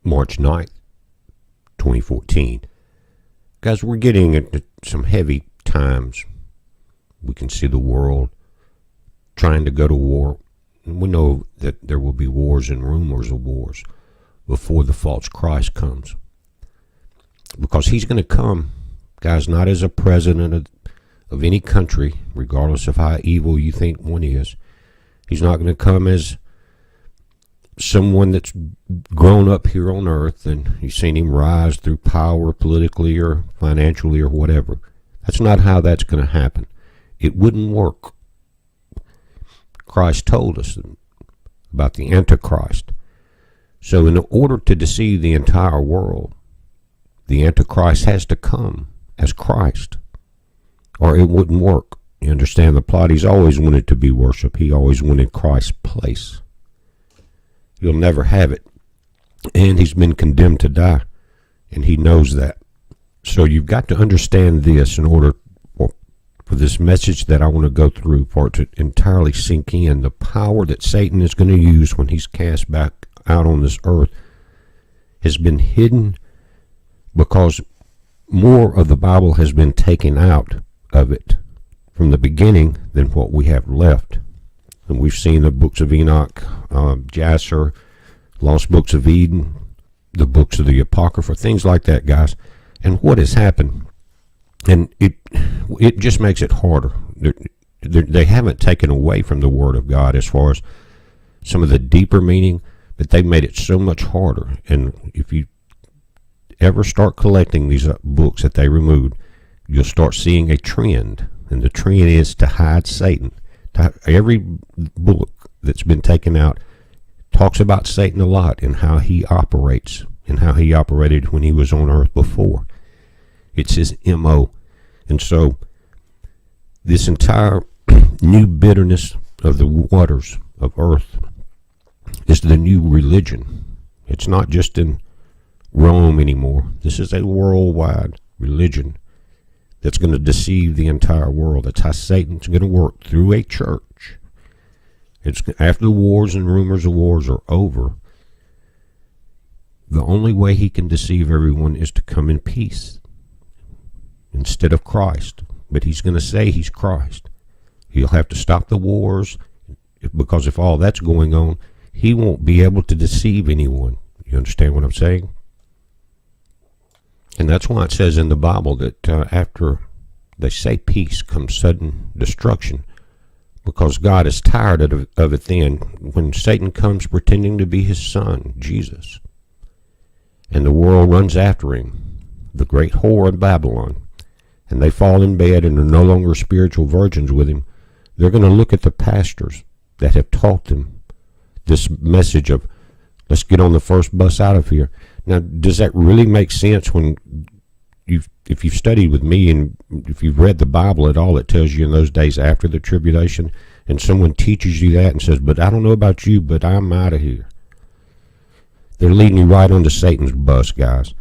March 9th, 2014. Guys, we're getting into some heavy times. We can see the world trying to go to war. And we know that there will be wars and rumors of wars before the false Christ comes. Because he's going to come, guys, not as a president of any country, regardless of how evil you think one is. He's not going to come as someone that's grown up here on earth and you've seen him rise through power politically or financially or whatever. That's not how that's going to happen. It wouldn't work. Christ told us about the Antichrist. So in order to deceive the entire world, the Antichrist has to come as Christ, or it wouldn't work. You understand the plot? He's always wanted to be worshipped. He always wanted Christ's place. He'll never have it. And he's been condemned to die, and he knows that. So you've got to understand this in order for this message that I want to go through, for it to entirely sink in. The power that Satan is going to use when he's cast back out on this earth has been hidden, because more of the Bible has been taken out of it from the beginning than what we have left. And we've seen the books of Enoch, Jasher, Lost Books of Eden, the books of the Apocrypha, things like that, guys. And what has happened, and it just makes it harder. They haven't taken away from the Word of God as far as some of the deeper meaning, but they've made it so much harder. And if you ever start collecting these books that they removed, you'll start seeing a trend. And the trend is to hide Satan. Every book that's been taken out talks about Satan a lot and how he operates and how he operated when he was on earth before. It's his M.O. And so this entire new bitterness of the waters of earth is the new religion. It's not just in Rome anymore. This is a worldwide religion that's going to deceive the entire world. That's how Satan's going to work, through a church. It's after the wars and rumors of wars are over. The only way he can deceive everyone is to come in peace instead of Christ. But he's going to say he's Christ. He'll have to stop the wars, because if all that's going on, he won't be able to deceive anyone. You understand what I'm saying? And that's why it says in the Bible that after they say peace comes sudden destruction, because God is tired of it then. When Satan comes pretending to be his son, Jesus, and the world runs after him, the great whore of Babylon, and they fall in bed and are no longer spiritual virgins with him, they're going to look at the pastors that have taught them this message of, let's get on the first bus out of here. Now, does that really make sense when if you've studied with me and if you've read the Bible at all? It tells you in those days after the tribulation, and someone teaches you that and says, but I don't know about you, but I'm out of here. They're leading you right onto Satan's bus, guys.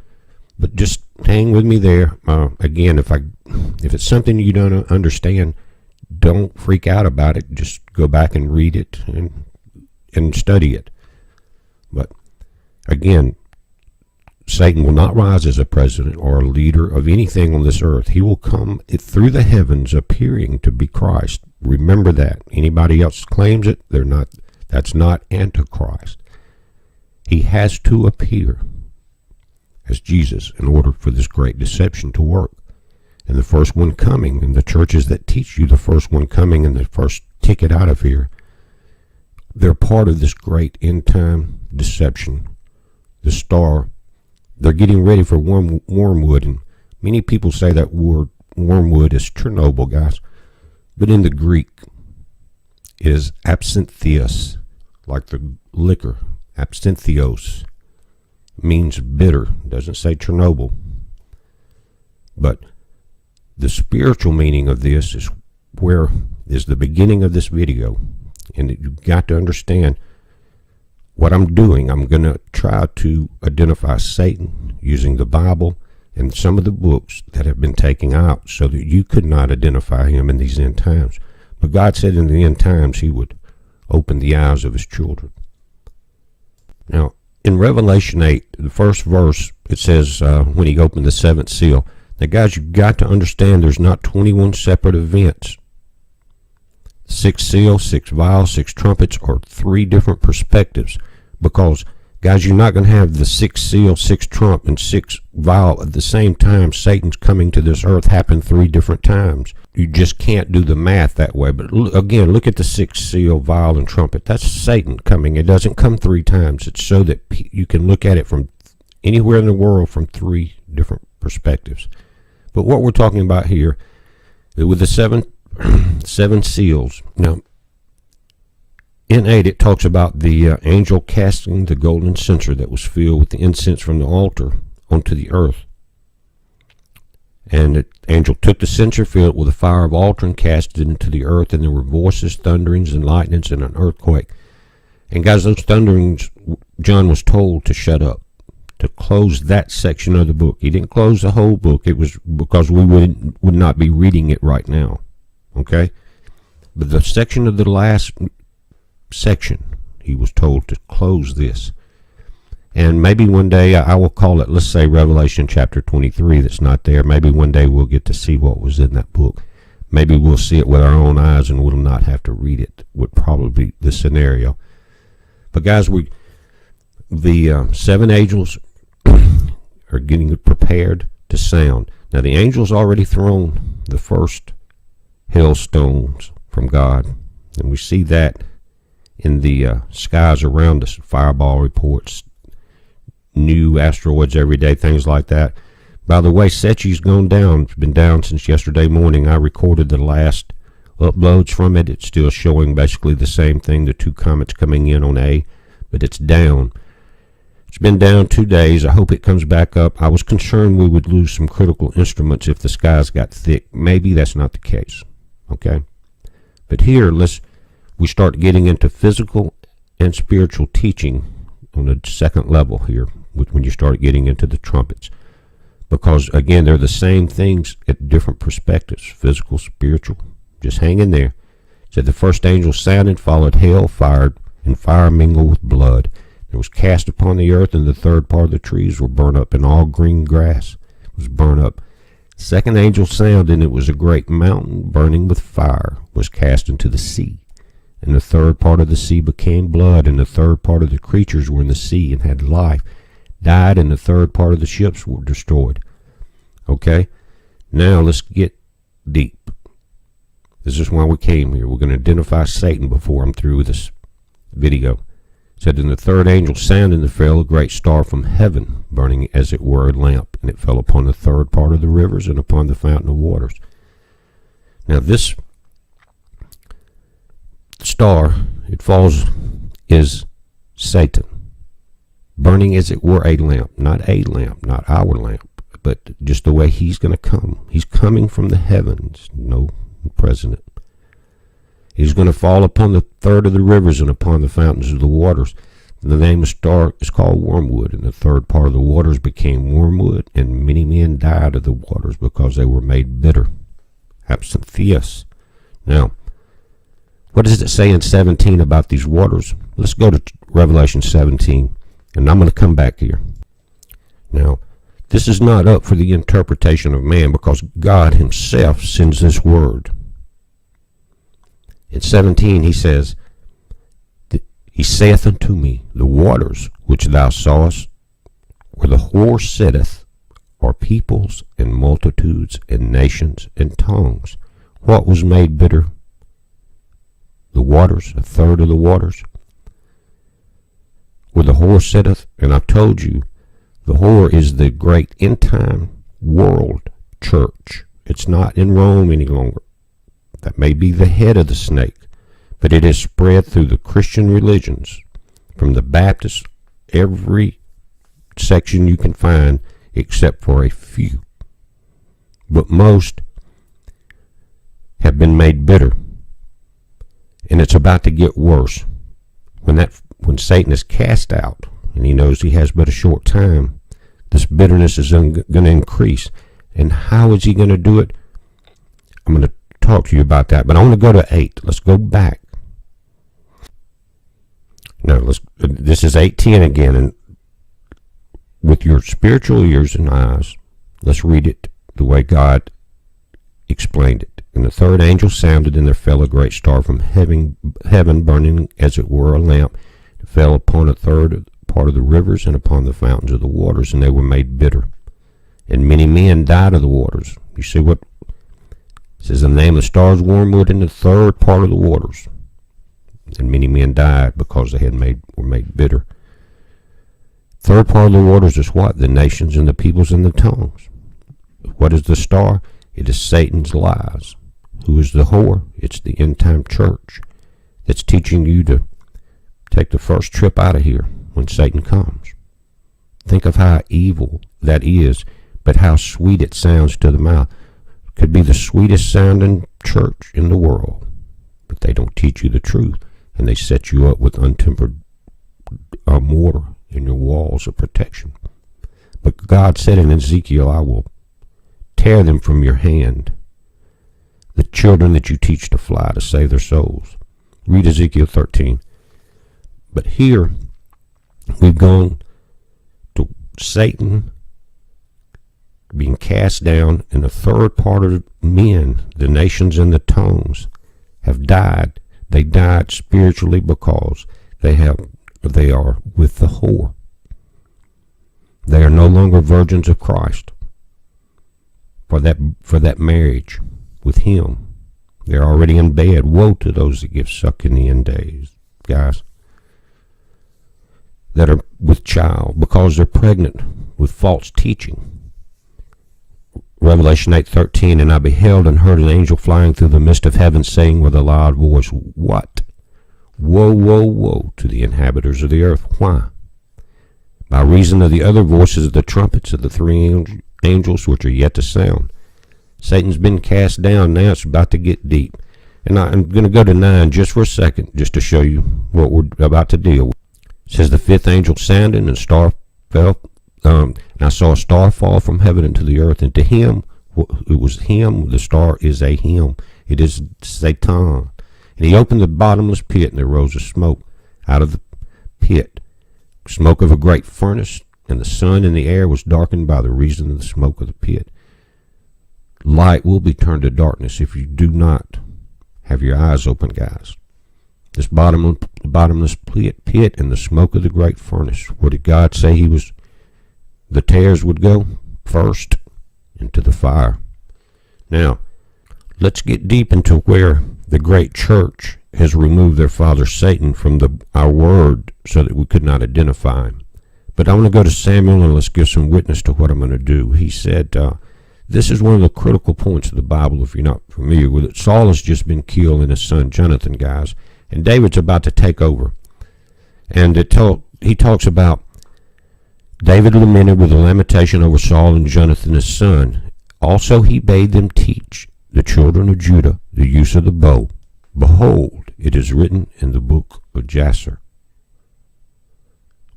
But just hang with me there. Again, if it's something you don't understand, don't freak out about it. Just go back and read it and study it. But again, Satan will not rise as a president or a leader of anything on this earth. He will come through the heavens appearing to be Christ. Remember that. Anybody else claims it, they're not. That's not Antichrist. He has to appear as Jesus in order for this great deception to work. And the first one coming, and the churches that teach you the first one coming and the first ticket out of here, they're part of this great end time deception. The star, they're getting ready for wormwood, and many people say that word wormwood is Chernobyl, guys. But in the Greek, it is absinthios, like the liquor. Absinthios means bitter. It doesn't say Chernobyl. But the spiritual meaning of this is where is the beginning of this video. And you've got to understand what I'm doing. I'm going to try to identify Satan using the Bible and some of the books that have been taken out so that you could not identify him in these end times. But God said in the end times he would open the eyes of his children. Now, in Revelation 8, the first verse, it says when he opened the seventh seal. Now, guys, you've got to understand there's not 21 separate events. 6 seals, 6 vials, 6 trumpets, or 3 different perspectives. Because, guys, you're not going to have the 6 seal, 6 trump, and 6 vial at the same time. Satan's coming to this earth happen 3 different times. You just can't do the math that way. But again, look at the 6 seal, vial, and trumpet. That's Satan coming. It doesn't come 3 times. It's so that you can look at it from anywhere in the world from 3 different perspectives. But what we're talking about here, with the 7 seals. Now, in 8, it talks about the angel casting the golden censer that was filled with the incense from the altar onto the earth. And the angel took the censer, filled it with the fire of altar, and cast it into the earth. And there were voices, thunderings, and lightnings, and an earthquake. And guys, those thunderings, John was told to shut up, to close that section of the book. He didn't close the whole book. It was because we would not be reading it right now. Okay? But the section of the last section, he was told to close this. And maybe one day I will call it, let's say, Revelation chapter 23 that's not there. Maybe one day we'll get to see what was in that book. Maybe we'll see it with our own eyes and we'll not have to read it, would probably be the scenario. But guys, the 7 angels are getting prepared to sound. Now the angels already thrown the first hailstones from God, and we see that in the skies around us. Fireball reports, new asteroids every day, things like that. By the way, Sechi's gone down. It's been down since yesterday morning. I recorded the last uploads from it. It's still showing basically the same thing, the 2 comets coming in on A, but it's down. It's been down 2 days. I hope it comes back up. I was concerned we would lose some critical instruments if the skies got thick. Maybe that's not the case. Okay? But here, we start getting into physical and spiritual teaching on the second level here, when you start getting into the trumpets. Because, again, they're the same things at different perspectives. Physical, spiritual. Just hang in there. It said the first angel sounded, followed hail, and fire mingled with blood. It was cast upon the earth, and the third part of the trees were burnt up, and all green grass was burnt up. Second angel sounded, and it was a great mountain burning with fire was cast into the sea. And the third part of the sea became blood, and the third part of the creatures were in the sea and had life, died, and the third part of the ships were destroyed. Okay? Now let's get deep. This is why we came here. We're going to identify Satan before I'm through with this video. It said, and the third angel sounded, and there fell a great star from heaven, burning as it were a lamp, and it fell upon the third part of the rivers and upon the fountain of waters. Now this star, it falls, is Satan, burning as it were a lamp, not our lamp, but just the way he's going to come. He's coming from the heavens, no president. He's going to fall upon the third of the rivers and upon the fountains of the waters. The name of the star is called wormwood, and the third part of the waters became wormwood, and many men died of the waters because they were made bitter. Absinthius. Now, what does it say in 17 about these waters? Let's go to Revelation 17, and I'm going to come back here. Now, this is not up for the interpretation of man, because God himself sends this word. In 17 he says, he saith unto me, the waters which thou sawest, where the whore sitteth, are peoples and multitudes and nations and tongues. What was made bitter? The waters, a third of the waters. Where the whore sitteth, and I've told you, the whore is the great end time world church. It's not in Rome any longer. That may be the head of the snake, but it is spread through the Christian religions, from the Baptists, every section you can find, except for a few. But most have been made bitter, and it's about to get worse. When Satan is cast out, and he knows he has but a short time, this bitterness is going to increase. And how is he going to do it? I'm going to talk to you about that, but I want to go to 8. Let's go back. No, this is 18 again, and with your spiritual ears and eyes, let's read it the way God explained it. And the third angel sounded, and there fell a great star from heaven, burning as it were a lamp. It fell upon a third part of the rivers and upon the fountains of the waters, and they were made bitter. And many men died of the waters. You see what it says? The name of the star is wormwood in the third part of the waters. And many men died because they were made bitter. Third part of the waters is what? The nations and the peoples and the tongues. What is the star? It is Satan's lies. Who is the whore? It's the end-time church that's teaching you to take the first trip out of here when Satan comes. Think of how evil that is, but how sweet it sounds to the mouth. Could be the sweetest sounding church in the world, but they don't teach you the truth, and they set you up with untempered mortar in your walls of protection. But God said in Ezekiel, I will tear them from your hand, the children that you teach to fly to save their souls. Read Ezekiel 13. But here we've gone to Satan being cast down, and the third part of men, the nations and the tongues, have died. They died spiritually because they are with the whore. They are no longer virgins of Christ for that marriage with him. They're already in bed. Woe to those that give suck in the end days, guys, that are with child because they're pregnant with false teaching. Revelation 8:13, and I beheld and heard an angel flying through the midst of heaven, saying with a loud voice, what? Woe, woe, woe to the inhabitants of the earth. Why? By reason of the other voices of the trumpets of the three angels which are yet to sound. Satan's been cast down. Now it's about to get deep. And I'm going to go to 9 just for a second, just to show you what we're about to deal with. It says the fifth angel sounded, and a star fell. And I saw a star fall from heaven into the earth, and to him, it was him, the star is a him. It is Satan. And he opened the bottomless pit, and there rose a smoke out of the pit, smoke of a great furnace, and the sun and the air was darkened by the reason of the smoke of the pit. Light will be turned to darkness if you do not have your eyes open, guys. This bottomless pit and the smoke of the great furnace. What did God say the tares would go? First into the fire. Now, let's get deep into where the great church has removed their father Satan from our word so that we could not identify him. But I want to go to Samuel, and let's give some witness to what I'm going to do. He said, this is one of the critical points of the Bible, if you're not familiar with it. Saul has just been killed, and his son Jonathan, guys, and David's about to take over. And he talks about David lamented with a lamentation over Saul and Jonathan his son. Also he bade them teach the children of Judah the use of the bow. Behold, it is written in the book of Jasher.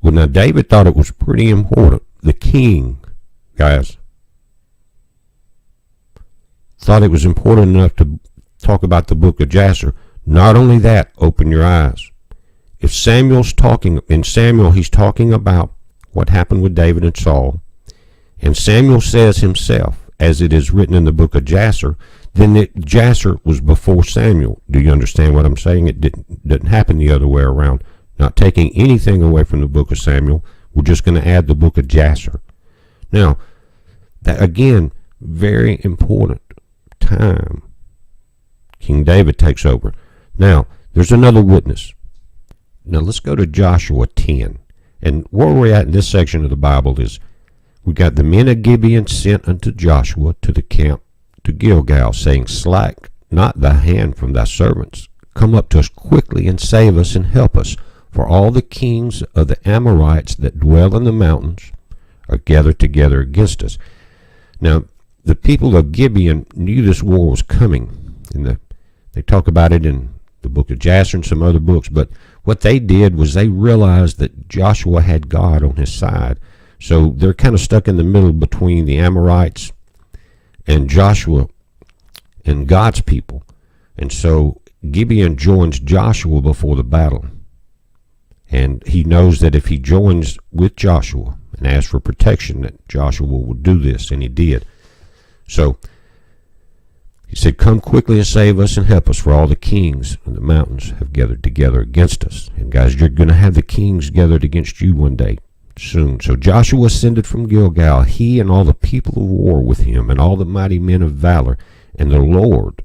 Well, now David thought it was pretty important. The king, guys, thought it was important enough to talk about the book of Jasher. Not only that, open your eyes. If Samuel's talking, in Samuel he's talking about what happened with David and Saul, and Samuel says himself, as it is written in the book of Jasher, then Jasher was before Samuel. Do you understand what I'm saying? It didn't happen the other way around. Not taking anything away from the book of Samuel, we're just going to add the book of Jasher. Now, that again, very important time. King David takes over. Now, there's another witness. Now, let's go to Joshua 10. And where we're at in this section of the Bible is we got the men of Gibeon sent unto Joshua to the camp to Gilgal, saying, slack not thy hand from thy servants. Come up to us quickly and save us and help us. For all the kings of the Amorites that dwell in the mountains are gathered together against us. Now, the people of Gibeon knew this war was coming. And they talk about it in the book of Jasher and some other books. But what they did was they realized that Joshua had God on his side. So they're kind of stuck in the middle between the Amorites and Joshua and God's people. And so Gibeon joins Joshua before the battle. And he knows that if he joins with Joshua and asked for protection that Joshua would do this, and he did. So he said, "Come quickly and save us and help us, for all the kings of the mountains have gathered together against us." And guys, you're going to have the kings gathered against you one day soon. So Joshua ascended from Gilgal, he and all the people of war with him, and all the mighty men of valor. And the Lord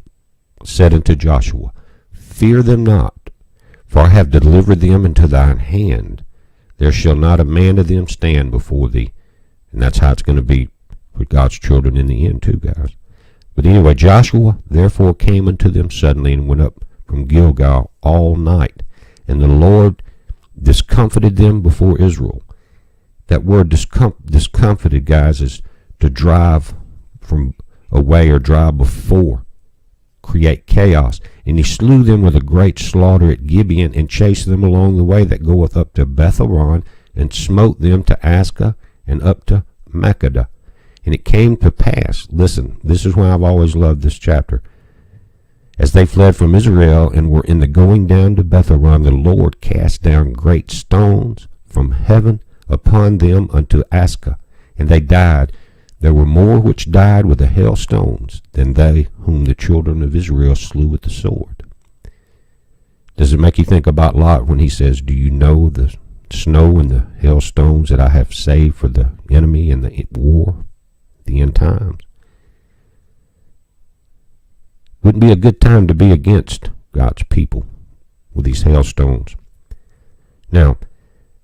said unto Joshua, "Fear them not, for I have delivered them into thine hand. There shall not a man of them stand before thee." And that's how it's going to be with God's children in the end too, guys. But anyway, Joshua therefore came unto them suddenly and went up from Gilgal all night. And the Lord discomfited them before Israel. That word discomfited, guys, is to drive from away or drive before, create chaos. And he slew them with a great slaughter at Gibeon, and chased them along the way that goeth up to Beth-horon, and smote them to Ascah and up to Makkedah. And it came to pass, listen, this is why I've always loved this chapter. As they fled from Israel and were in the going down to Beth-horon, the Lord cast down great stones from heaven upon them unto Ascah, and they died. There were more which died with the hailstones than they whom the children of Israel slew with the sword. Does it make you think about Lot when he says, "Do you know the snow and the hailstones that I have saved for the enemy in the war, the end times?" Wouldn't be a good time to be against God's people with these hailstones. Now,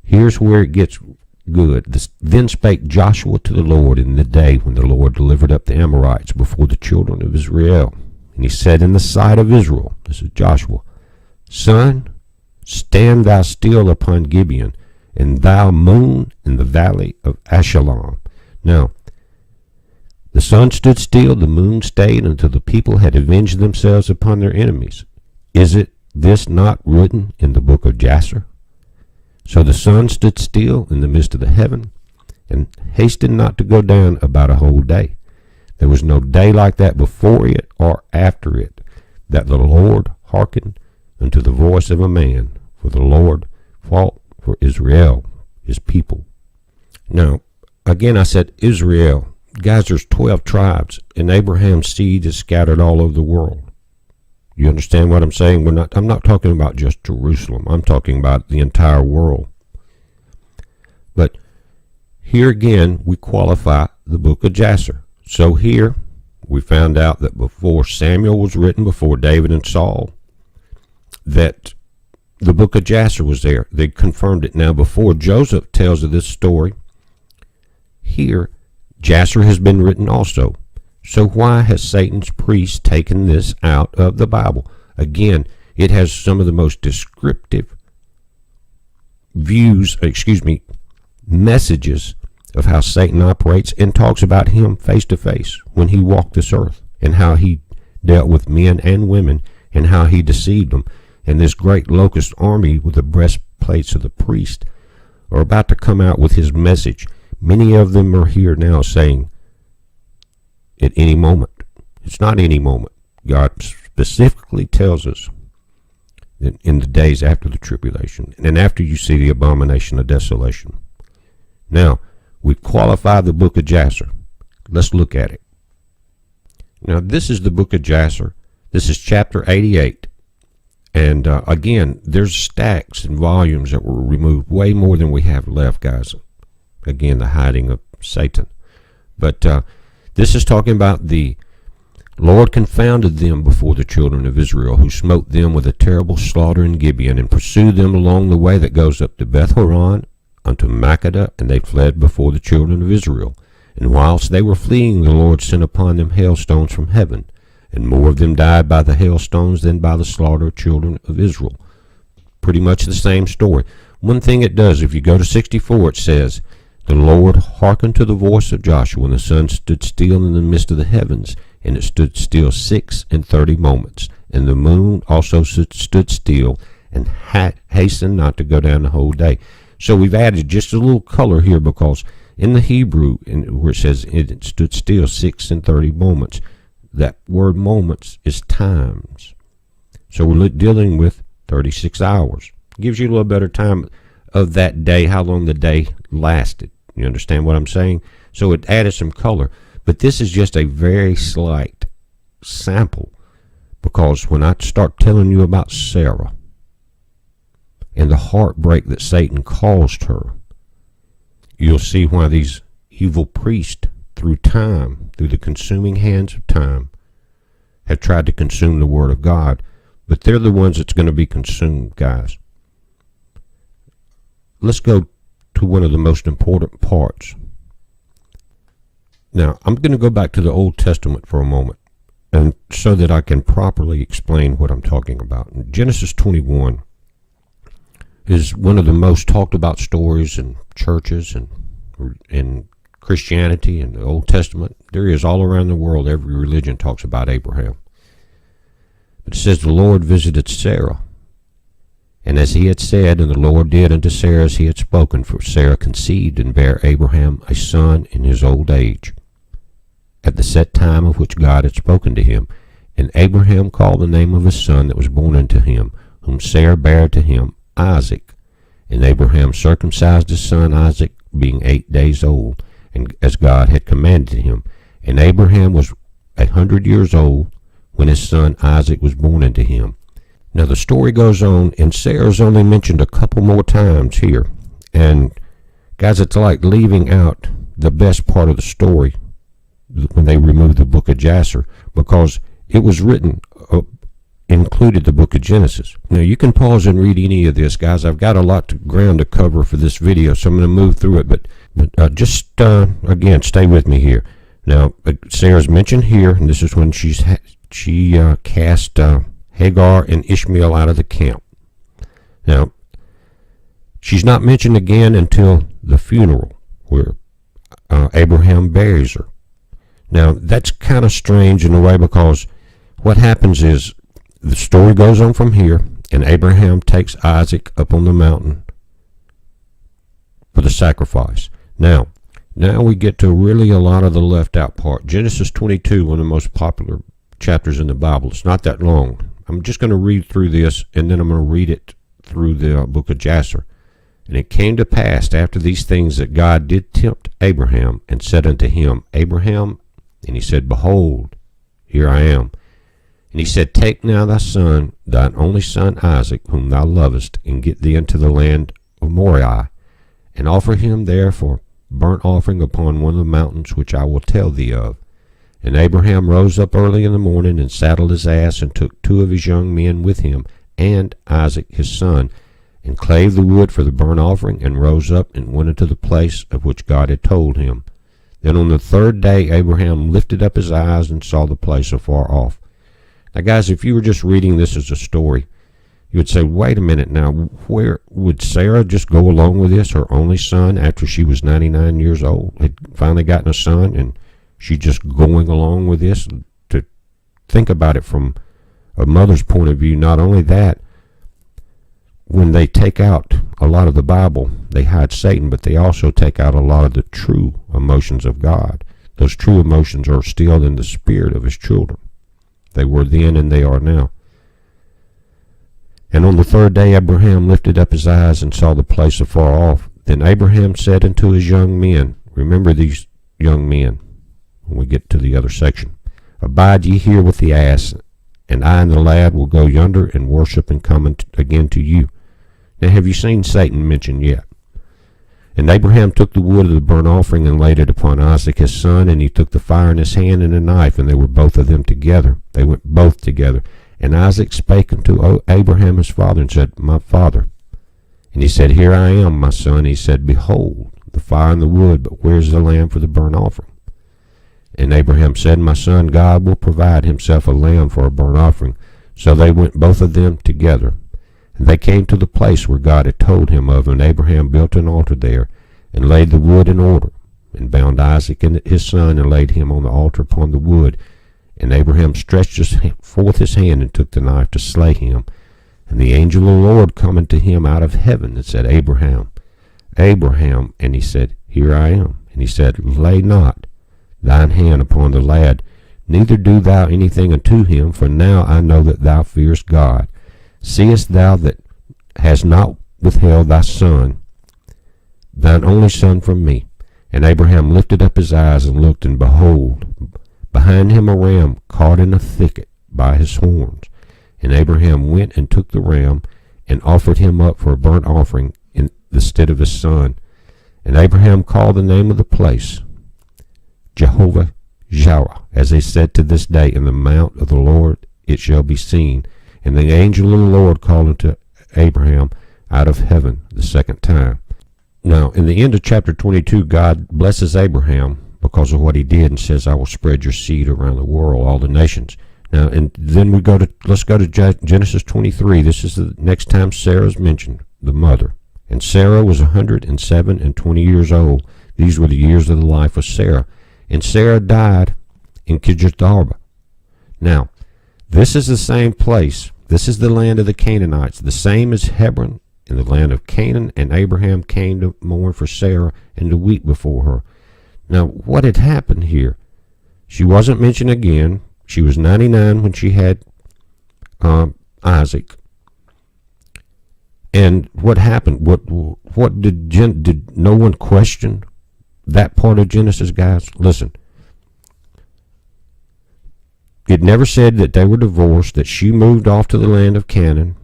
here's where it gets good. Then spake Joshua to the Lord in the day when the Lord delivered up the Amorites before the children of Israel. And he said in the sight of Israel, this is Joshua, "Sun, stand thou still upon Gibeon, and thou moon in the valley of Ashalon." Now, the sun stood still, the moon stayed, until the people had avenged themselves upon their enemies. Is it this not written in the book of Jasher? So the sun stood still in the midst of the heaven, and hastened not to go down about a whole day. There was no day like that before it or after it, that the Lord hearkened unto the voice of a man, for the Lord fought for Israel, his people. Now, again I said Israel. Guys, there's 12 tribes, and Abraham's seed is scattered all over the world. You understand what I'm saying? I'm not talking about just Jerusalem. I'm talking about the entire world. But here again, we qualify the book of Jasher. So here, we found out that before Samuel was written, before David and Saul, that the book of Jasher was there. They confirmed it. Now, before Joseph tells of this story, here, Jasher has been written also. So why has Satan's priest taken this out of the Bible? Again, it has some of the most descriptive messages of how Satan operates, and talks about him face to face when he walked this earth, and how he dealt with men and women, and how he deceived them. And this great locust army with the breastplates of the priest are about to come out with his message. Many of them are here now saying, at any moment. It's not any moment. God specifically tells us that in the days after the tribulation, and after you see the abomination of desolation. Now, we qualify the book of Jasher. Let's look at it. Now, this is the book of Jasher. This is chapter 88. And again, there's stacks and volumes that were removed, way more than we have left, guys. Again, the hiding of Satan. But this is talking about the Lord confounded them before the children of Israel, who smote them with a terrible slaughter in Gibeon, and pursued them along the way that goes up to Beth-horon unto Makkedah, and they fled before the children of Israel. And whilst they were fleeing, the Lord sent upon them hailstones from heaven, and more of them died by the hailstones than by the slaughter of children of Israel. Pretty much the same story. One thing it does, if you go to 64, it says, "The Lord hearkened to the voice of Joshua, and the sun stood still in the midst of the heavens, and it stood still 36 moments. And the moon also stood still, and hastened not to go down the whole day." So we've added just a little color here, because in the Hebrew, where it says it stood still 36 moments, that word moments is times. So we're dealing with 36 hours. Gives you a little better time of that day, how long the day lasted. You understand what I'm saying? So it added some color. But this is just a very slight sample, because when I start telling you about Sarah and the heartbreak that Satan caused her, you'll see why these evil priests, through time, through the consuming hands of time, have tried to consume the Word of God. But they're the ones that's going to be consumed, guys. Let's go to one of the most important parts. Now, I'm going to go back to the Old Testament for a moment, and so that I can properly explain what I'm talking about. Genesis 21 is one of the most talked about stories in churches and in Christianity and the Old Testament. There is all around the world. Every religion talks about Abraham. But it says the Lord visited Sarah, and as he had said, and the Lord did unto Sarah as he had spoken, for Sarah conceived and bare Abraham a son in his old age, at the set time of which God had spoken to him. And Abraham called the name of his son that was born unto him, whom Sarah bare to him, Isaac. And Abraham circumcised his son Isaac, being 8 days old, and as God had commanded him. And Abraham was 100 years old when his son Isaac was born unto him. Now the story goes on, and Sarah's only mentioned a couple more times here. And guys, it's like leaving out the best part of the story when they removed the book of Jasher, because it was written, included the book of Genesis. Now you can pause and read any of this, guys. I've got a lot of ground to cover for this video, so I'm going to move through it, but just again, stay with me here. Now Sarah's mentioned here, and this is when she cast Hagar and Ishmael out of the camp. Now she's not mentioned again until the funeral, where Abraham buries her. Now, that's kind of strange in a way, because what happens is the story goes on from here, and Abraham takes Isaac up on the mountain for the sacrifice. Now we get to really a lot of the left out part. Genesis 22, one of the most popular chapters in the Bible. It's not that long. I'm just going to read through this, and then I'm going to read it through the book of Jasher. And it came to pass after these things that God did tempt Abraham, and said unto him, Abraham, and he said, Behold, here I am. And he said, Take now thy son, thine only son Isaac, whom thou lovest, and get thee into the land of Moriah, and offer him there for burnt offering upon one of the mountains which I will tell thee of. And Abraham rose up early in the morning, and saddled his ass, and took 2 of his young men with him, and Isaac his son, and clave the wood for the burnt offering, and rose up and went into the place of which God had told him. Then on the 3rd day Abraham lifted up his eyes and saw the place afar off. Now guys, if you were just reading this as a story, you would say, wait a minute now, where would Sarah just go along with this? Her only son, after she was 99 years old, had finally gotten a son, and she just going along with this? To think about it from a mother's point of view, not only that, when they take out a lot of the Bible, they hide Satan, but they also take out a lot of the true emotions of God. Those true emotions are still in the spirit of his children. They were then and they are now. And on the 3rd day Abraham lifted up his eyes and saw the place afar off. Then Abraham said unto his young men, remember these young men when we get to the other section, Abide ye here with the ass, and I and the lad will go yonder and worship and come again to you. Now have you seen Satan mentioned yet? And Abraham took the wood of the burnt offering and laid it upon Isaac his son, and he took the fire in his hand and a knife, and they were both of them together. They went both together. And Isaac spake unto Abraham his father, and said, My father. And he said, Here I am, my son. He said, Behold, the fire and the wood, but where is the lamb for the burnt offering? And Abraham said, My son, God will provide himself a lamb for a burnt offering. So they went both of them together. And they came to the place where God had told him of, and Abraham built an altar there, and laid the wood in order, and bound Isaac and his son, and laid him on the altar upon the wood. And Abraham stretched forth his hand, and took the knife to slay him. And the angel of the Lord coming to him out of heaven, and said, Abraham, Abraham. And he said, Here I am. And he said, Lay not thine hand upon the lad, neither do thou anything unto him, for now I know that thou fearest God. Seest thou that hast not withheld thy son, thine only son, from me? And Abraham lifted up his eyes and looked, and behold, behind him a ram caught in a thicket by his horns. And Abraham went and took the ram, and offered him up for a burnt offering in the stead of his son. And Abraham called the name of the place Jehovah Jireh, as they said to this day, in the mount of the Lord it shall be seen. And the angel of the Lord called unto Abraham out of heaven the second time. Now, in the end of chapter 22, God blesses Abraham because of what he did and says, I will spread your seed around the world, all the nations. Now, and then let's go to Genesis 23. This is the next time Sarah is mentioned, the mother. And Sarah was 107 and 20 years old. These were the years of the life of Sarah. And Sarah died in Kirjath-arba. Now, this is the same place. This is the land of the Canaanites, the same as Hebron in the land of Canaan. And Abraham came to mourn for Sarah and to weep before her. Now, what had happened here? She wasn't mentioned again. She was 99 when she had Isaac. And what happened? What did no one question that part of Genesis, guys? Listen. It never said that they were divorced, that she moved off to the land of Canaan,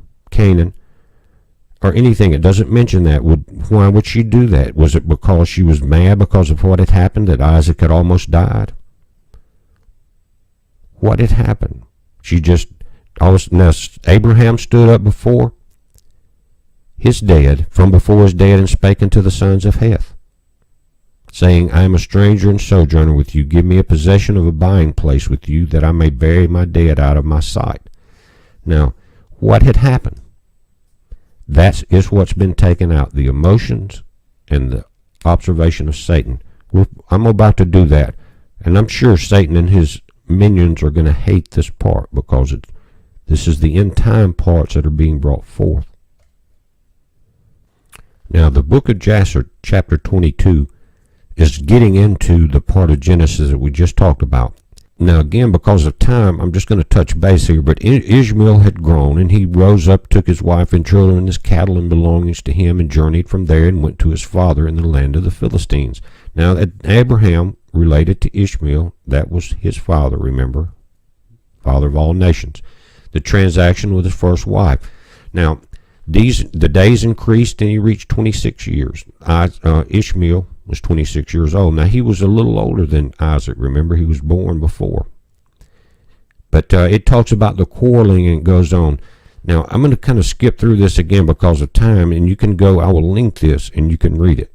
or anything. It doesn't mention that. Why would she do that? Was it because she was mad because of what had happened, that Isaac had almost died? What had happened? Now Abraham stood up before his dead, from before his dead, and spake unto the sons of Heth, saying, I am a stranger and sojourner with you. Give me a possession of a buying place with you, that I may bury my dead out of my sight. Now, what had happened? That is what's been taken out, the emotions and the observation of Satan. I'm about to do that, and I'm sure Satan and his minions are going to hate this part, because this is the end time parts that are being brought forth. Now, the book of Jasher, chapter 22, is getting into the part of Genesis that we just talked about. Now, again, because of time, I'm just going to touch base here, but Ishmael had grown, and he rose up, took his wife and children and his cattle and belongings to him, and journeyed from there and went to his father in the land of the Philistines. Now, Abraham related to Ishmael. That was his father, remember? Father of all nations. The transaction with his first wife. Now, the days increased, and he reached 26 years. Ishmael was 26 years old. Now, he was a little older than Isaac. Remember, he was born before. But it talks about the quarreling, and it goes on. Now, I'm going to kind of skip through this again because of time, and you can go, I will link this, and you can read it.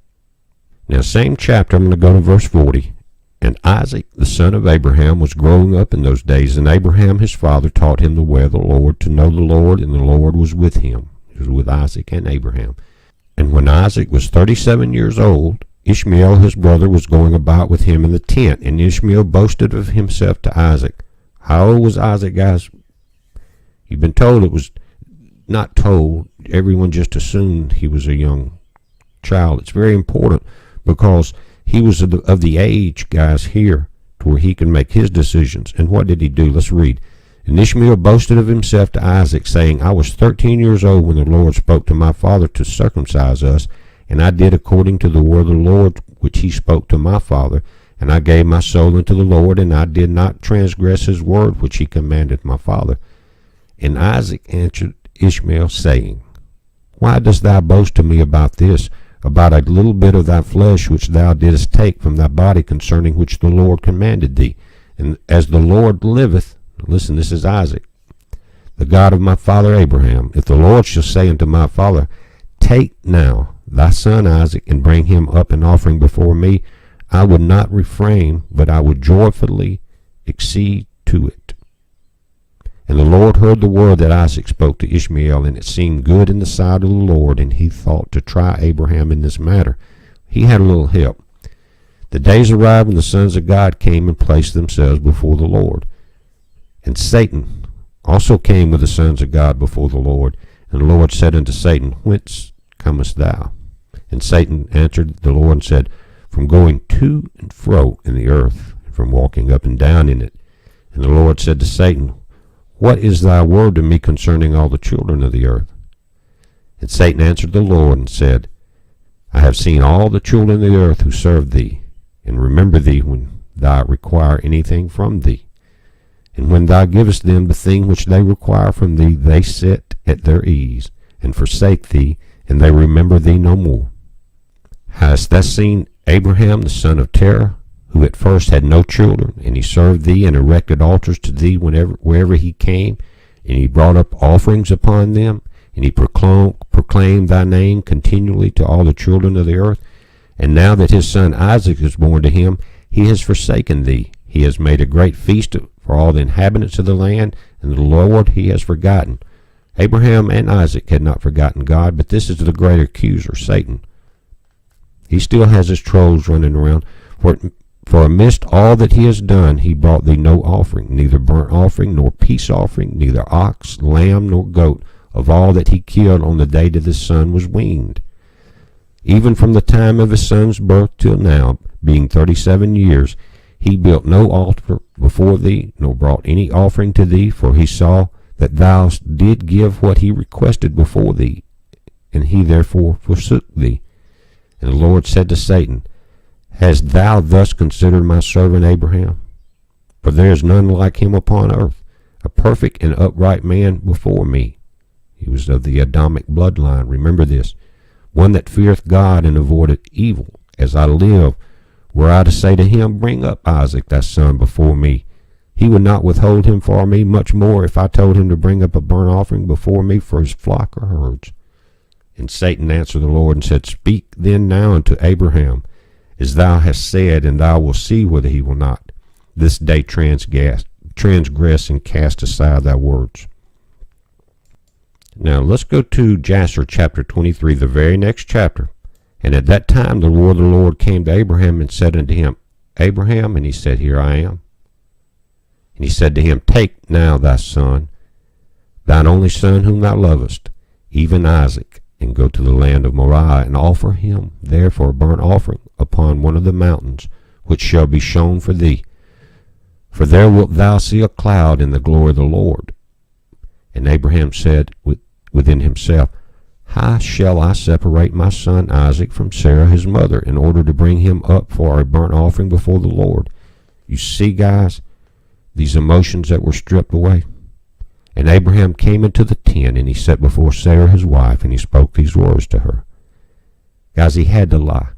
Now, same chapter, I'm going to go to verse 40. And Isaac, the son of Abraham, was growing up in those days, and Abraham his father taught him the way of the Lord, to know the Lord, and the Lord was with him. He was with Isaac and Abraham. And when Isaac was 37 years old, Ishmael his brother was going about with him in the tent, and Ishmael boasted of himself to Isaac. How old was Isaac, guys? You've been told. It was not told. Everyone just assumed he was a young child. It's very important, because he was of the age, guys, here, to where he can make his decisions. And what did he do? Let's read. And Ishmael boasted of himself to Isaac, saying, I was 13 years old when the Lord spoke to my father to circumcise us, and I did according to the word of the Lord which he spoke to my father. And I gave my soul unto the Lord, and I did not transgress his word which he commanded my father. And Isaac answered Ishmael, saying, Why dost thou boast to me about this, about a little bit of thy flesh which thou didst take from thy body, concerning which the Lord commanded thee? And as the Lord liveth, listen, this is Isaac, the God of my father Abraham, if the Lord shall say unto my father, Take now thy son Isaac, and bring him up an offering before me, I would not refrain, but I would joyfully accede to it. And the Lord heard the word that Isaac spoke to Ishmael, and it seemed good in the sight of the Lord, and he thought to try Abraham in this matter. He had a little help. The days arrived when the sons of God came and placed themselves before the Lord. And Satan also came with the sons of God before the Lord. And the Lord said unto Satan, Whence comest thou? And Satan answered the Lord and said, From going to and fro in the earth, and from walking up and down in it. And the Lord said to Satan, What is thy word to me concerning all the children of the earth? And Satan answered the Lord and said, I have seen all the children of the earth who serve thee, and remember thee when thou require anything from thee. And when thou givest them the thing which they require from thee, they sit at their ease, and forsake thee, and they remember thee no more. Hast thou seen Abraham the son of Terah, who at first had no children, and he served thee and erected altars to thee wherever he came, and he brought up offerings upon them, and he proclaimed thy name continually to all the children of the earth. And now that his son Isaac is born to him, he has forsaken thee. He has made a great feast for all the inhabitants of the land, and the Lord he has forgotten. Abraham and Isaac had not forgotten God, but this is the great accuser, Satan. He still has his trolls running around. For amidst all that he has done, he brought thee no offering, neither burnt offering, nor peace offering, neither ox, lamb, nor goat, of all that he killed on the day that his son was weaned. Even from the time of his son's birth till now, being 37 years, he built no altar before thee, nor brought any offering to thee, for he saw that thou did give what he requested before thee, and he therefore forsook thee. And the Lord said to Satan, Hast thou thus considered my servant Abraham? For there is none like him upon earth, a perfect and upright man before me. He was of the Adamic bloodline, remember this, one that feareth God and avoideth evil. As I live, were I to say to him, Bring up Isaac thy son before me, he would not withhold him for me, much more if I told him to bring up a burnt offering before me for his flock or herds. And Satan answered the Lord and said, Speak then now unto Abraham, as thou hast said, and thou wilt see whether he will not this day transgress and cast aside thy words. Now let's go to Jasher chapter 23, the very next chapter. And at that time the word of the Lord came to Abraham and said unto him, Abraham, and he said, Here I am. And he said to him, Take now thy son, thine only son whom thou lovest, even Isaac, and go to the land of Moriah, and offer him there for a burnt offering upon one of the mountains, which shall be shown for thee. For there wilt thou see a cloud in the glory of the Lord. And Abraham said within himself, How shall I separate my son Isaac from Sarah his mother, in order to bring him up for a burnt offering before the Lord? You see, guys, these emotions that were stripped away. And Abraham came into the tent, and he sat before Sarah his wife, and he spoke these words to her. Guys, he had to lie.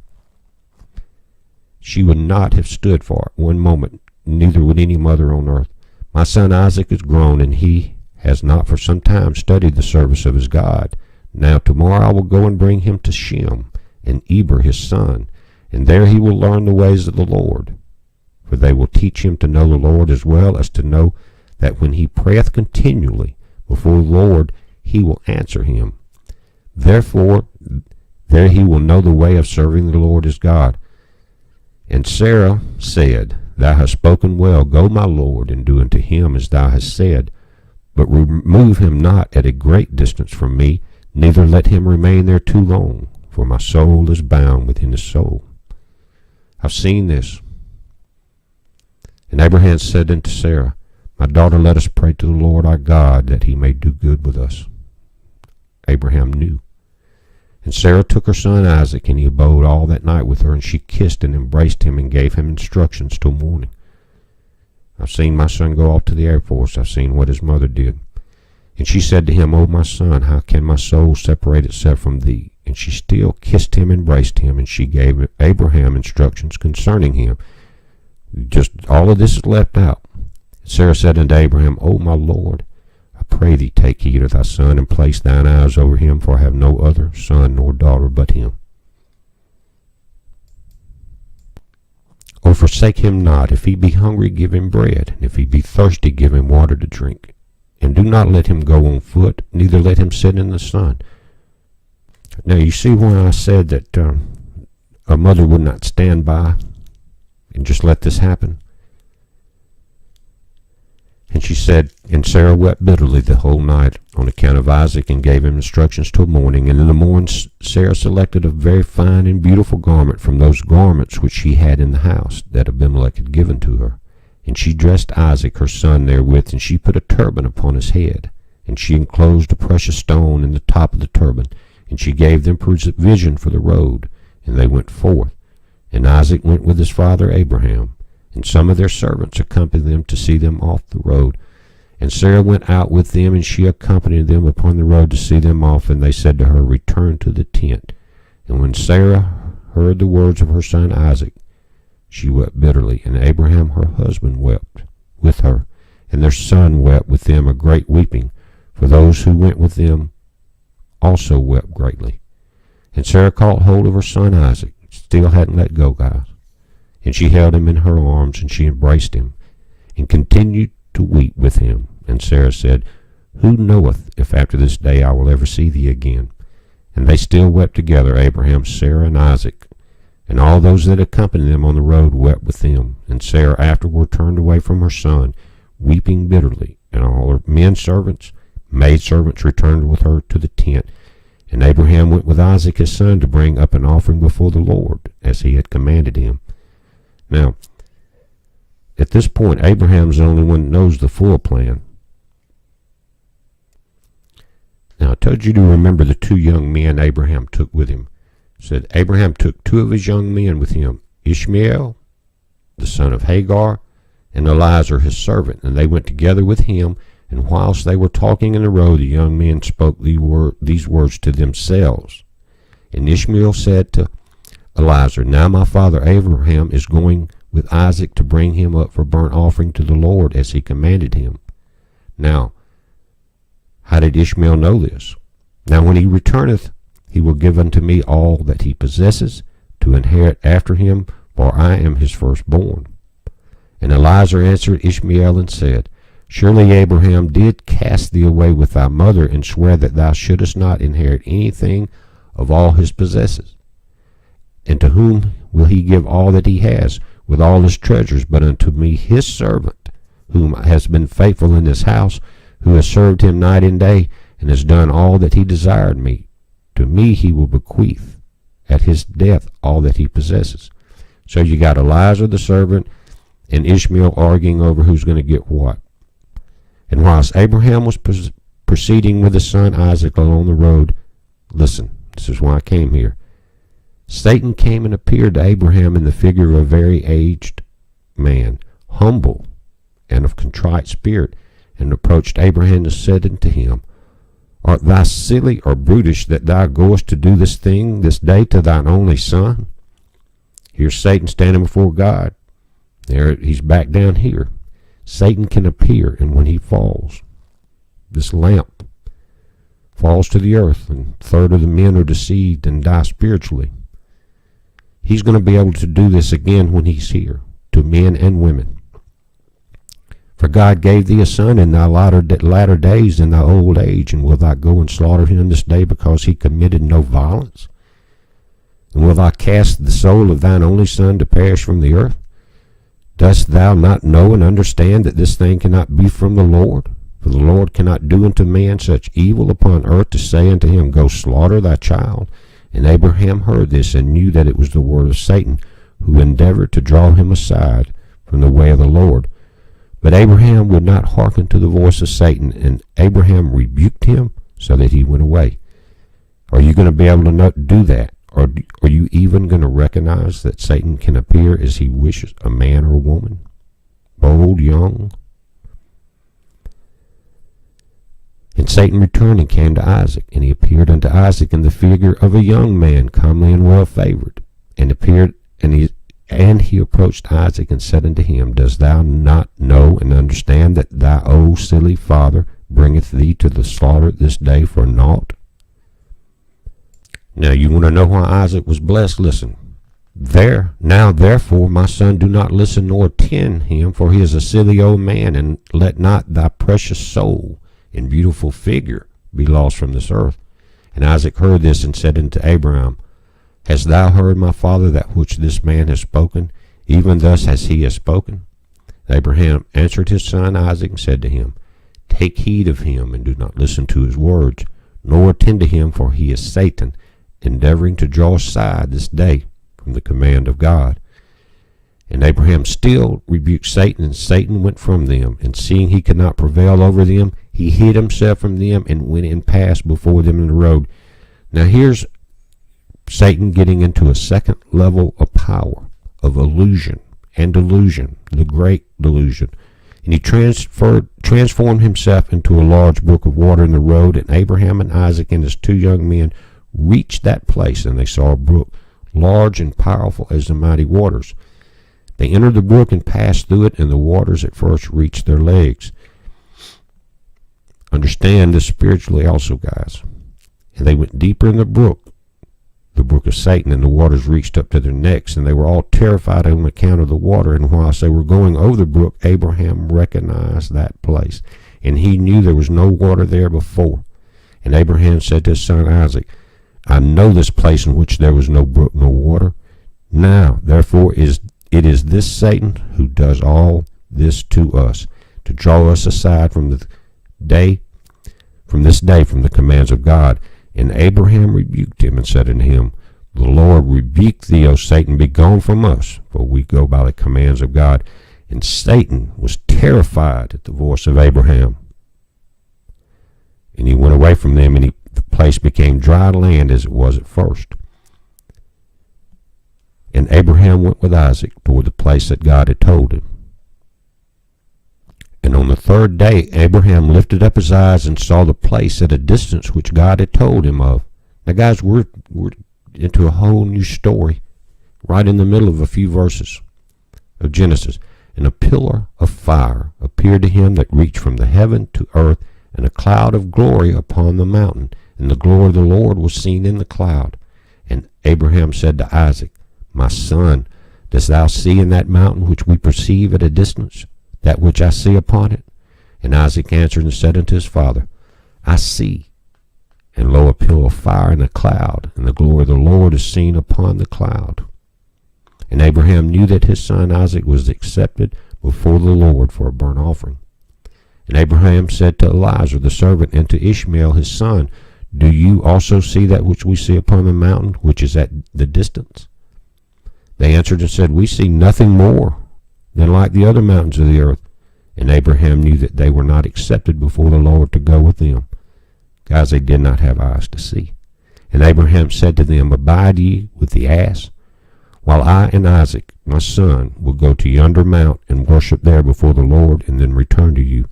She would not have stood for it one moment, neither would any mother on earth. My son Isaac is grown, and he has not for some time studied the service of his God. Now tomorrow I will go and bring him to Shem, and Eber his son, and there he will learn the ways of the Lord. For they will teach him to know the Lord, as well as to know that when he prayeth continually before the Lord, he will answer him. Therefore, there he will know the way of serving the Lord his God. And Sarah said, Thou hast spoken well. Go, my Lord, and do unto him as thou hast said. But remove him not at a great distance from me, neither let him remain there too long, for my soul is bound within his soul. I've seen this. And Abraham said unto Sarah, My daughter, let us pray to the Lord our God, that he may do good with us. Abraham knew. And Sarah took her son Isaac, and he abode all that night with her, and she kissed and embraced him, and gave him instructions till morning. I've seen my son go off to the Air Force. I've seen what his mother did. And she said to him, O my son, how can my soul separate itself from thee? And she still kissed him, embraced him, and she gave Abraham instructions concerning him. Just all of this is left out. Sarah said unto Abraham, O my Lord, I pray thee take heed of thy son, and place thine eyes over him, for I have no other son nor daughter but him. Or forsake him not. If he be hungry, give him bread, and if he be thirsty, give him water to drink. And do not let him go on foot, neither let him sit in the sun. Now you see when I said that a mother would not stand by and just let this happen? And she said, And Sarah wept bitterly the whole night on account of Isaac, and gave him instructions till morning. And in the morning Sarah selected a very fine and beautiful garment from those garments which she had in the house that Abimelech had given to her. And she dressed Isaac her son therewith, and she put a turban upon his head. And she enclosed a precious stone in the top of the turban. And she gave them provision for the road. And they went forth. And Isaac went with his father Abraham, and some of their servants accompanied them to see them off the road. And Sarah went out with them, and she accompanied them upon the road to see them off. And they said to her, Return to the tent. And when Sarah heard the words of her son Isaac, she wept bitterly, and Abraham her husband wept with her, and their son wept with them a great weeping, for those who went with them also wept greatly. And Sarah caught hold of her son Isaac, still hadn't let go, guys, and she held him in her arms, and she embraced him, and continued to weep with him. And Sarah said, Who knoweth if after this day I will ever see thee again? And they still wept together, Abraham, Sarah, and Isaac. And all those that accompanied them on the road wept with them. And Sarah afterward turned away from her son, weeping bitterly. And all her men servants, maid servants returned with her to the tent. And Abraham went with Isaac his son to bring up an offering before the Lord, as he had commanded him. Now, at this point, Abraham's the only one that knows the full plan. Now, I told you to remember the 2 young men Abraham took with him. It said Abraham took 2 of his young men with him, Ishmael, the son of Hagar, and Eliezer his servant, and they went together with him. And whilst they were talking in the road, the young men spoke these words to themselves. And Ishmael said to Eliezer, Now my father Abraham is going with Isaac to bring him up for burnt offering to the Lord, as he commanded him. Now, how did Ishmael know this? Now when he returneth, he will give unto me all that he possesses, to inherit after him, for I am his firstborn. And Eliezer answered Ishmael and said, Surely Abraham did cast thee away with thy mother, and swear that thou shouldest not inherit anything of all his possesses. And to whom will he give all that he has, with all his treasures, but unto me his servant, whom has been faithful in this house, who has served him night and day, and has done all that he desired me? To me he will bequeath at his death all that he possesses. So you got Eliezer the servant and Ishmael arguing over who's going to get what. And whilst Abraham was proceeding with his son Isaac along the road, listen, this is why I came here. Satan came and appeared to Abraham in the figure of a very aged man, humble and of contrite spirit, and approached Abraham and said unto him, Art thou silly or brutish that thou goest to do this thing this day to thine only son? Here's Satan standing before God. There, he's back down here. Satan can appear, and when he falls, this lamp falls to the earth, and a third of the men are deceived and die spiritually. He's going to be able to do this again when he's here, to men and women. For God gave thee a son in thy latter days, in thy old age, and will thou go and slaughter him this day, because he committed no violence? And will thou cast the soul of thine only son to perish from the earth? Dost thou not know and understand that this thing cannot be from the Lord? For the Lord cannot do unto man such evil upon earth, to say unto him, Go slaughter thy child. And Abraham heard this, and knew that it was the word of Satan, who endeavored to draw him aside from the way of the Lord. But Abraham would not hearken to the voice of Satan, and Abraham rebuked him, so that he went away. Are you going to be able to do that? Or are you even going to recognize that Satan can appear as he wishes, a man or a woman, old, young? And Satan returned and came to Isaac, and he appeared unto Isaac in the figure of a young man, comely and well favored, and he approached Isaac and said unto him, Dost thou not know and understand that thy old silly father bringeth thee to the slaughter this day for naught? Now you want to know why Isaac was blessed? Listen. Now therefore, my son, do not listen nor attend him, for he is a silly old man, and let not thy precious soul and beautiful figure be lost from this earth. And Isaac heard this and said unto Abraham, Hast thou heard, my father, that which this man has spoken? Even thus has he spoken. Abraham answered his son Isaac and said to him, Take heed of him, and do not listen to his words, nor attend to him, for he is Satan, endeavoring to draw aside this day from the command of God. And Abraham still rebuked Satan, and Satan went from them. And seeing he could not prevail over them, he hid himself from them, and went and passed before them in the road. Now here's Satan getting into a second level of power, of illusion and delusion, the great delusion. And he transformed himself into a large brook of water in the road, and Abraham and Isaac and his 2 young men reached that place, and they saw a brook, large and powerful as the mighty waters. They entered the brook and passed through it, and the waters at first reached their legs. Understand this spiritually also, guys. And they went deeper in the brook of Satan, and the waters reached up to their necks, and they were all terrified on account of the water. And whilst they were going over the brook, Abraham recognized that place, and he knew there was no water there before. And Abraham said to his son Isaac, I know this place in which there was no brook nor water. Now, therefore, it is this Satan who does all this to us, to draw us aside from this day from the commands of God. And Abraham rebuked him and said unto him, The Lord rebuke thee, O Satan, be gone from us, for we go by the commands of God. And Satan was terrified at the voice of Abraham. And he went away from them, and the place became dry land as it was at first. And Abraham went with Isaac toward the place that God had told him. And on the 3rd day Abraham lifted up his eyes and saw the place at a distance which God had told him of. Now, guys, we're into a whole new story right in the middle of a few verses of Genesis. And a pillar of fire appeared to him that reached from the heaven to earth, and a cloud of glory upon the mountain. And the glory of the Lord was seen in the cloud. And Abraham said to Isaac, My son, dost thou see in that mountain which we perceive at a distance, that which I see upon it? And Isaac answered and said unto his father, I see, and lo, a pillar of fire and a cloud, and the glory of the Lord is seen upon the cloud. And Abraham knew that his son Isaac was accepted before the Lord for a burnt offering. And Abraham said to Eliezer the servant and to Ishmael his son, Do you also see that which we see upon the mountain, which is at the distance? They answered and said, We see nothing more than like the other mountains of the earth. And Abraham knew that they were not accepted before the Lord to go with them. Guys, they did not have eyes to see. And Abraham said to them, Abide ye with the ass, while I and Isaac, my son, will go to yonder mount and worship there before the Lord, and then return to you.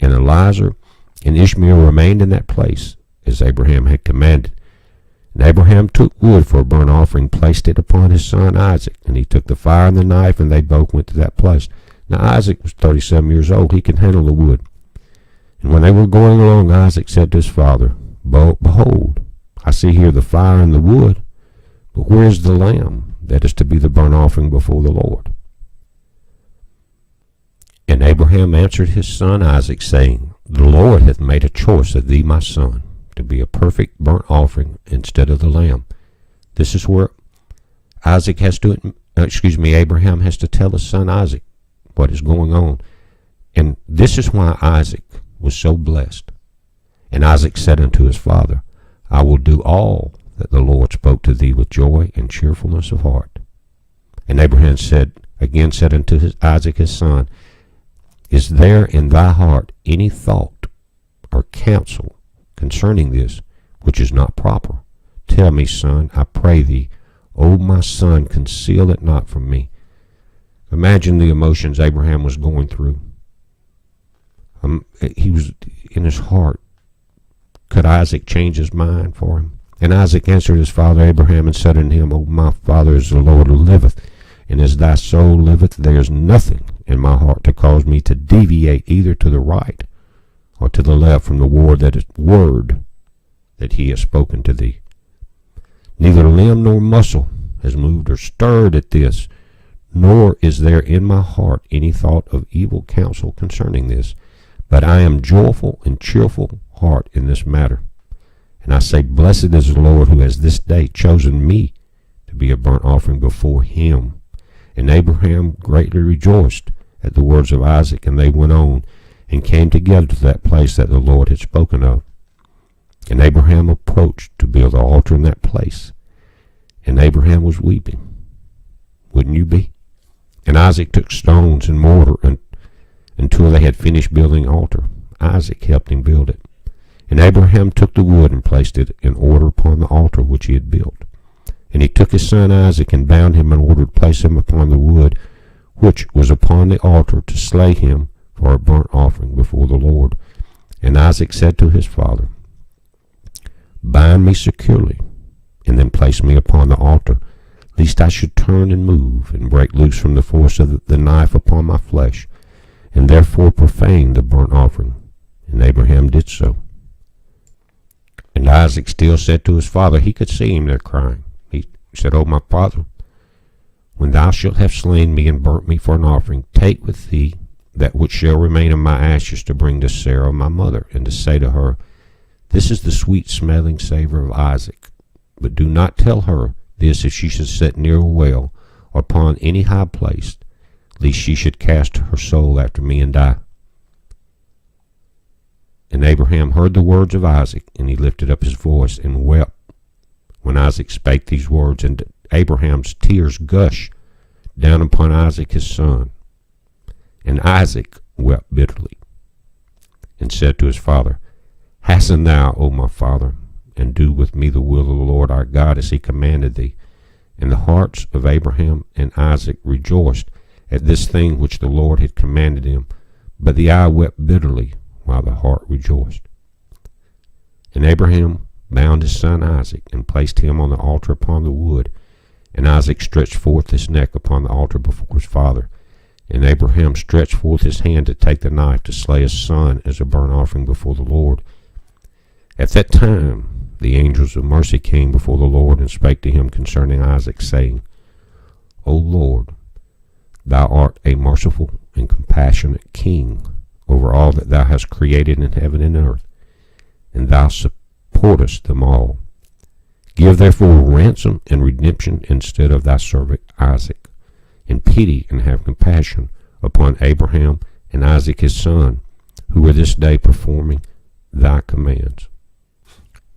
And Eliezer and Ishmael remained in that place, as Abraham had commanded. And Abraham took wood for a burnt offering, placed it upon his son Isaac, and he took the fire and the knife, and they both went to that place. Now Isaac was 37 years old. He could handle the wood. And when they were going along, Isaac said to his father, Behold, I see here the fire and the wood, but where is the lamb that is to be the burnt offering before the Lord? And Abraham answered his son Isaac, saying, The Lord hath made a choice of thee, my son, to be a perfect burnt offering instead of the lamb. This is where Abraham has to tell his son Isaac what is going on. And this is why Isaac was so blessed. And Isaac said unto his father, I will do all that the Lord spoke to thee with joy and cheerfulness of heart. And Abraham said unto Isaac his son, Is there in thy heart any thought or counsel concerning this, which is not proper? Tell me, son, I pray thee. O my son, conceal it not from me. Imagine the emotions Abraham was going through. He was in his heart. Could Isaac change his mind for him? And Isaac answered his father Abraham and said unto him, O my father, as the Lord liveth, and as thy soul liveth, there is nothing in my heart to cause me to deviate either to the right or to the left from the word that he has spoken to thee. Neither limb nor muscle has moved or stirred at this, nor is there in my heart any thought of evil counsel concerning this. But I am joyful and cheerful heart in this matter. And I say, Blessed is the Lord who has this day chosen me to be a burnt offering before him. And Abraham greatly rejoiced at the words of Isaac, and they went on and came together to that place that the Lord had spoken of. And Abraham approached to build the altar in that place. And Abraham was weeping. Wouldn't you be? And Isaac took stones and mortar until they had finished building the altar. Isaac helped him build it. And Abraham took the wood and placed it in order upon the altar which he had built. And he took his son Isaac, and bound him in order to place him upon the wood which was upon the altar, to slay him for a burnt offering before the Lord. And Isaac said to his father, Bind me securely, and then place me upon the altar, lest I should turn and move, and break loose from the force of the knife upon my flesh, and therefore profane the burnt offering. And Abraham did so. And Isaac still said to his father, he could see him there crying. He said, O my father, when thou shalt have slain me and burnt me for an offering, take with thee that which shall remain of my ashes, to bring to Sarah my mother, and to say to her, This is the sweet-smelling savor of Isaac. But do not tell her this if she should sit near a well, or upon any high place, lest she should cast her soul after me and die. And Abraham heard the words of Isaac, and he lifted up his voice and wept when Isaac spake these words, and Abraham's tears gushed down upon Isaac his son. And Isaac wept bitterly, and said to his father, Hasten thou, O my father, and do with me the will of the Lord our God, as he commanded thee. And the hearts of Abraham and Isaac rejoiced at this thing which the Lord had commanded him, but the eye wept bitterly, while the heart rejoiced. And Abraham bound his son Isaac, and placed him on the altar upon the wood. And Isaac stretched forth his neck upon the altar before his father. And Abraham stretched forth his hand to take the knife to slay his son as a burnt offering before the Lord. At that time the angels of mercy came before the Lord, and spake to him concerning Isaac, saying, O Lord, thou art a merciful and compassionate king over all that thou hast created in heaven and earth, and thou supportest them all. Give therefore ransom and redemption instead of thy servant Isaac, and pity and have compassion upon Abraham and Isaac his son, who are this day performing thy commands.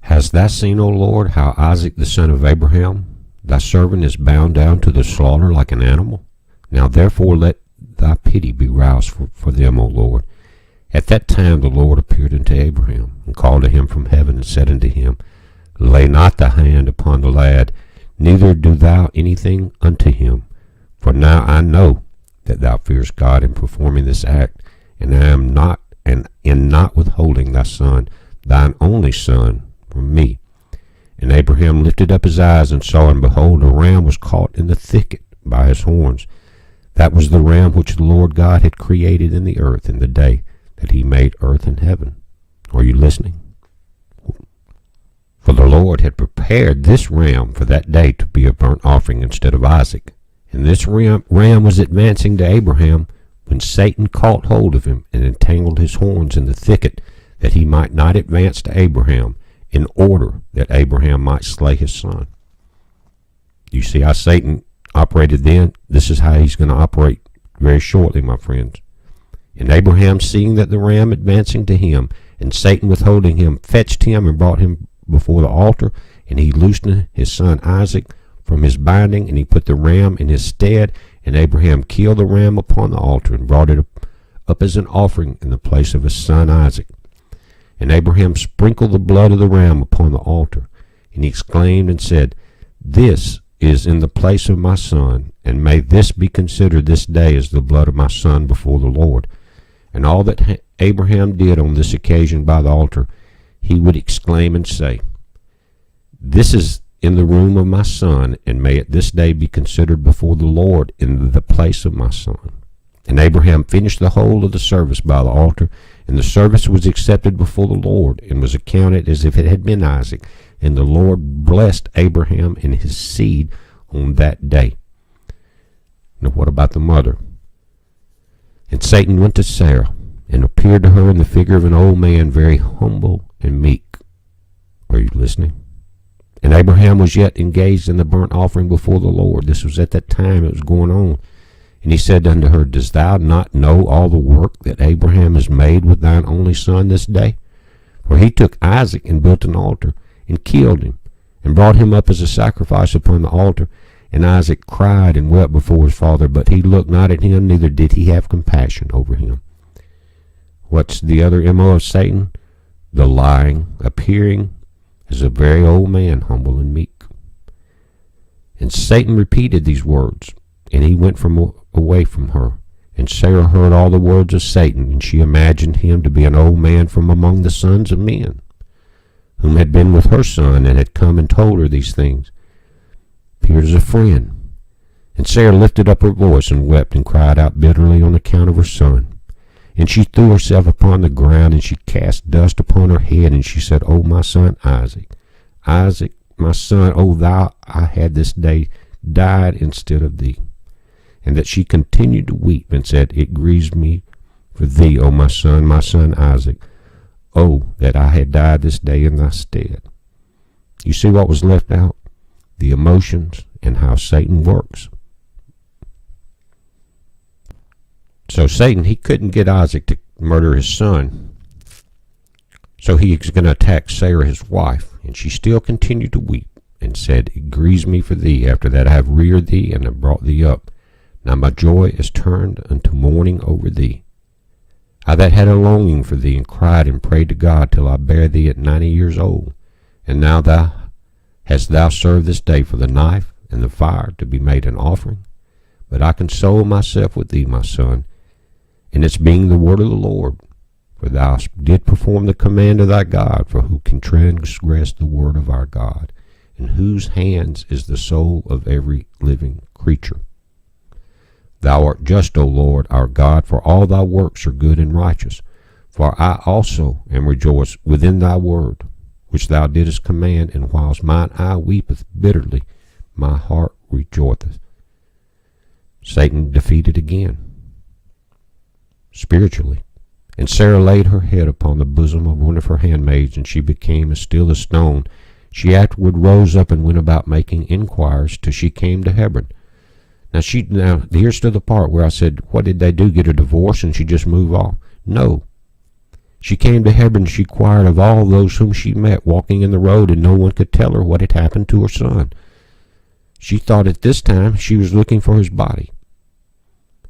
Hast thou seen, O Lord, how Isaac the son of Abraham, thy servant, is bound down to the slaughter like an animal? Now therefore let thy pity be roused for them, O Lord. At that time the Lord appeared unto Abraham, and called to him from heaven, and said unto him, Lay not thy hand upon the lad, neither do thou anything unto him. For now I know that thou fearest God in performing this act, and I am not, and in not withholding thy son, thine only son, from me. And Abraham lifted up his eyes and saw, and behold, a ram was caught in the thicket by his horns. That was the ram which the Lord God had created in the earth in the day that he made earth and heaven. Are you listening? For the Lord had prepared this ram for that day to be a burnt offering instead of Isaac. And this ram was advancing to Abraham when Satan caught hold of him and entangled his horns in the thicket, that he might not advance to Abraham, in order that Abraham might slay his son. You see how Satan operated then? This is how he's going to operate very shortly, my friends. And Abraham, seeing that the ram advancing to him, and Satan withholding him, fetched him and brought him before the altar, and he loosed his son Isaac from his binding, and he put the ram in his stead. And Abraham killed the ram upon the altar, and brought it up as an offering in the place of his son Isaac. And Abraham sprinkled the blood of the ram upon the altar, and he exclaimed and said, This is in the place of my son, and may this be considered this day as the blood of my son before the Lord. And all that Abraham did on this occasion by the altar, he would exclaim and say, This is in the room of my son, and may it this day be considered before the Lord in the place of my son. And Abraham finished the whole of the service by the altar, and the service was accepted before the Lord, and was accounted as if it had been Isaac. And the Lord blessed Abraham and his seed on that day. Now what about the mother? And Satan went to Sarah, and appeared to her in the figure of an old man, very humble and meek. Are you listening? And Abraham was yet engaged in the burnt offering before the Lord. This was at that time it was going on. And he said unto her, Dost thou not know all the work that Abraham has made with thine only son this day? For he took Isaac and built an altar, and killed him, and brought him up as a sacrifice upon the altar. And Isaac cried and wept before his father, but he looked not at him, neither did he have compassion over him. What's the other MO of Satan? The lying, appearing as a very old man, humble and meek. And Satan repeated these words, and he went away from her. And Sarah heard all the words of Satan, and she imagined him to be an old man from among the sons of men, whom had been with her son, and had come and told her these things. Appeared as a friend. And Sarah lifted up her voice and wept and cried out bitterly on account of her son. And she threw herself upon the ground, and she cast dust upon her head, and she said, O my son Isaac, Isaac, my son, O thou, I had this day died instead of thee. And that she continued to weep, and said, It grieves me for thee, O my son Isaac. Oh, that I had died this day in thy stead. You see what was left out? The emotions and how Satan works. So Satan, he couldn't get Isaac to murder his son. So he's going to attack Sarah, his wife. And she still continued to weep, and said, It grieves me for thee. After that I have reared thee, and have brought thee up. Now my joy is turned unto mourning over thee. I that had a longing for thee, and cried and prayed to God, till I bare thee at 90 years old. And now hast thou served this day for the knife and the fire to be made an offering. But I console myself with thee, my son, and it's being the word of the Lord. For thou did perform the command of thy God, for who can transgress the word of our God, in whose hands is the soul of every living creature. Thou art just, O Lord, our God, for all thy works are good and righteous. For I also am rejoiced within thy word, which thou didst command, and whilst mine eye weepeth bitterly, my heart rejoiceth. Satan defeated again, spiritually. And Sarah laid her head upon the bosom of one of her handmaids, and she became as still as stone. She afterward rose up and went about making inquiries till she came to Hebron. Now here's to the part where I said, what did they do, get a divorce and she just move off? No. She came to Hebron, and she inquired of all those whom she met walking in the road, and no one could tell her what had happened to her son. She thought at this time she was looking for his body.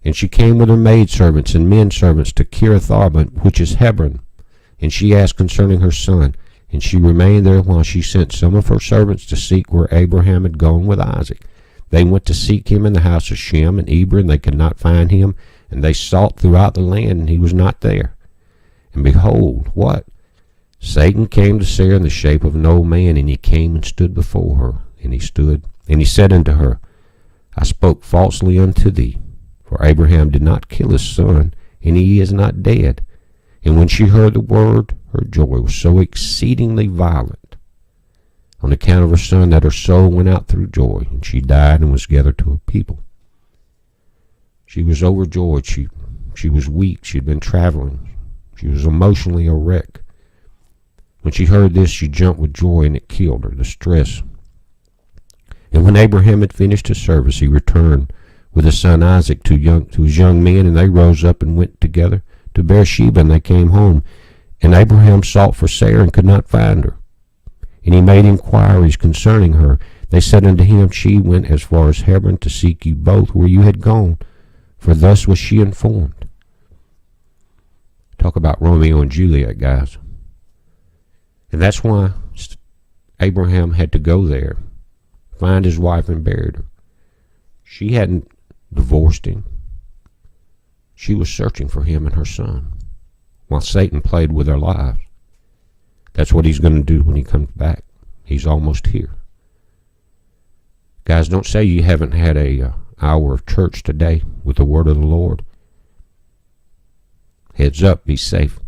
And she came with her maidservants and men servants to Kiriath-arba, which is Hebron. And she asked concerning her son. And she remained there while she sent some of her servants to seek where Abraham had gone with Isaac. They went to seek him in the house of Shem and Eber, and they could not find him. And they sought throughout the land, and he was not there. And behold, what? Satan came to Sarah in the shape of an old man, and he came and stood before her. And he said unto her, I spoke falsely unto thee. For Abraham did not kill his son, and he is not dead. And when she heard the word, her joy was so exceedingly violent on account of her son, that her soul went out through joy, and she died and was gathered to her people. She was overjoyed. She was weak. She had been traveling. She was emotionally a wreck. When she heard this, she jumped with joy, and it killed her, the stress. And when Abraham had finished his service, he returned with his son Isaac to his young men, and they rose up and went together to Beersheba, and they came home. And Abraham sought for Sarah and could not find her. And he made inquiries concerning her. They said unto him, She went as far as Hebron to seek you both where you had gone, for thus was she informed. Talk about Romeo and Juliet, guys. And that's why Abraham had to go there, find his wife, and buried her. She hadn't divorced him. She was searching for him and her son, while Satan played with their lives. That's what he's going to do when he comes back. He's almost here. Guys, don't say you haven't had a hour of church today with the word of the Lord. Heads up, be safe.